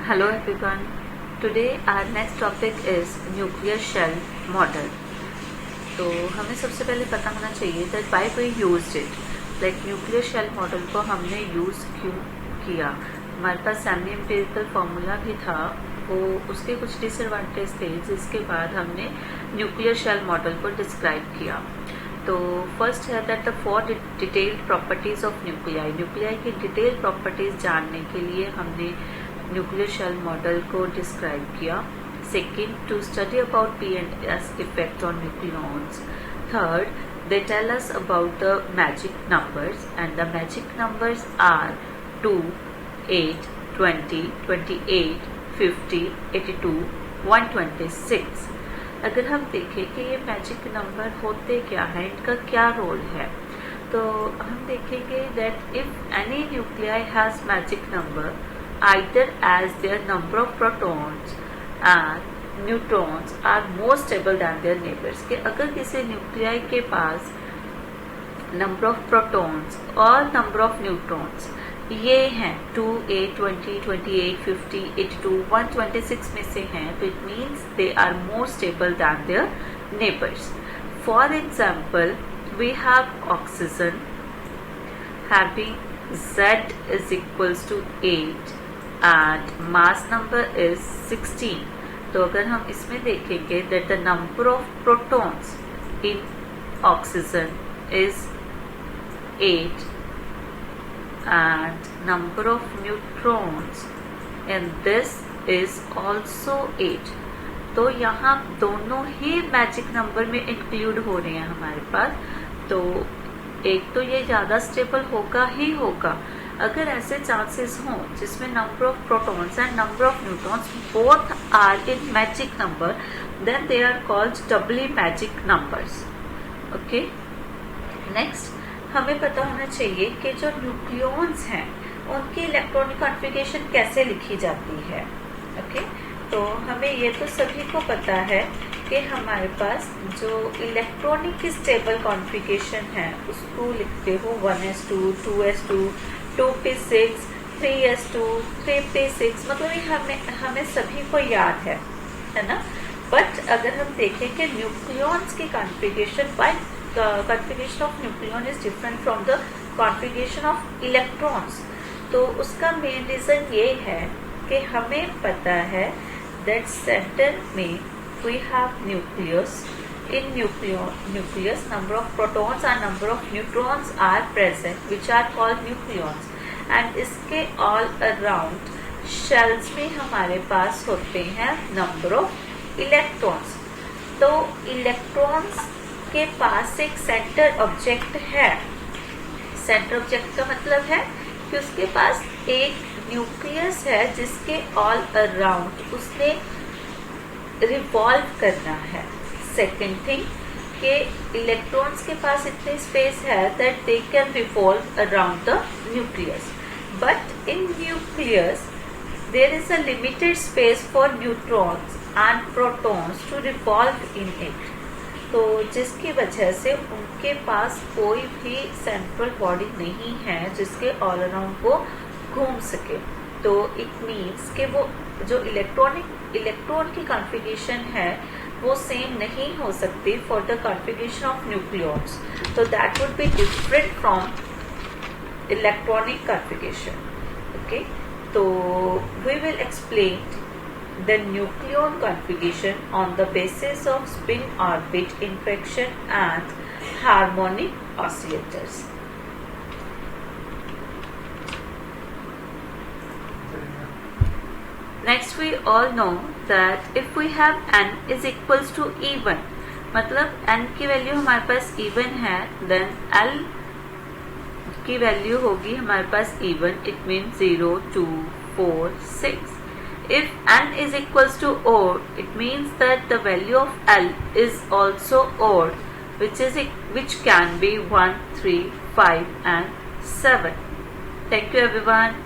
Hello everyone. Today our next topic is nuclear shell model. तो हमें सबसे पहले पता होना चाहिए that why we used it. Like nuclear shell model को हमने यूज क्यों किया. हमारे पास सेमी एम्पिरिकल फॉर्मूला भी था, वो उसके कुछ डिसएडवांटेज थे जिसके बाद हमने न्यूक्लियर शेल मॉडल को डिस्क्राइब किया. तो फर्स्ट है that the 4 detailed properties of nuclei. Nuclei की डिटेल प्रॉपर्टीज जानने के लिए हमने न्यूक्लियर शेल मॉडल को डिस्क्राइब किया. Second, to study about P&S effect on nucleons. Third, they tell us about the magic numbers, and the magic numbers are 2, 8, 20, 28, 50, 82, 126. अगर हम देखें कि ये मैजिक नंबर होते क्या हैं, इनका क्या रोल है, तो हम देखेंगे that if any nuclei has magic number either as their number of protons and neutrons are more stable than their neighbors. कि अगर किसी न्यूक्लियाई के पास नंबर ऑफ प्रोटॉन्स और नंबर ऑफ न्यूट्रॉन्स ये हैं 2, 8, 20, 28, 50, 82, 126 में से हैं, तो it means they are more stable than their neighbours. For example, we have oxygen having Z is equals to 8 and mass number is 16. तो अगर हम इसमें देखेंगे that the number of protons in oxygen is 8 and number of neutrons in this is also 8. तो यहाँ दोनों ही magic number में include हो रहे हैं हमारे पास. तो एक तो ये ज़्यादा स्टेबल होगा ही होगा. अगर ऐसे चांसेस हों जिसमें number of protons and number of neutrons both are in magic number, then they are called doubly magic numbers. Okay, next हमें पता होना चाहिए कि जो न्यूक्लियॉन्स हैं उनकी इलेक्ट्रॉनिक कॉन्फ़िगरेशन कैसे लिखी जाती है. ओके, तो हमें ये तो सभी को पता है कि हमारे पास जो इलेक्ट्रॉनिक स्टेबल कॉन्फ़िगरेशन है उसको लिखते हो 1s2, 2s2, 2p6, 3s2, 3p6. मतलब ये हमें सभी को याद है ना. बट अगर हम देखें कि न्यूक्लियॉन्स की configuration configuration of nucleon is different from the configuration of electrons, तो उसका मेन रीज़न ये है कि हमें पता है दैट सेंटर में we have nucleus. In nucleus number of protons and number of neutrons are present which are called nucleons, and इसके all around shells में हमारे पास होते हैं number of electrons. तो electrons के पास एक center object है. center object का मतलब है कि उसके पास एक न्यूक्लियस है जिसके all around उसने रिवॉल्व करना है. सेकेंड थिंग कि इलेक्ट्रॉन्स के पास इतनी स्पेस है that they can revolve around the nucleus. But in nucleus there is a limited space for neutrons and protons to revolve in it. तो जिसकी वजह से उनके पास कोई भी सेंट्रल बॉडी नहीं है जिसके ऑल अराउंड वो घूम सके. तो इट मीन्स कि वो जो इलेक्ट्रॉन की कॉन्फ़िगरेशन है वो सेम नहीं हो सकती for the configuration of nucleons. तो that would be different from electronic configuration. Okay, तो we will explain the nucleon configuration on the basis of spin orbit interaction and harmonic oscillators. Next, we all know that if we have n is equals to even, मतलब n की value हमारे पास even है, then l की value होगी हमारे पास even. It means 0, 2, 4, 6. If n is equals to odd, it means that the value of l is also odd, which can be 1, 3, 5 and 7. Thank you everyone.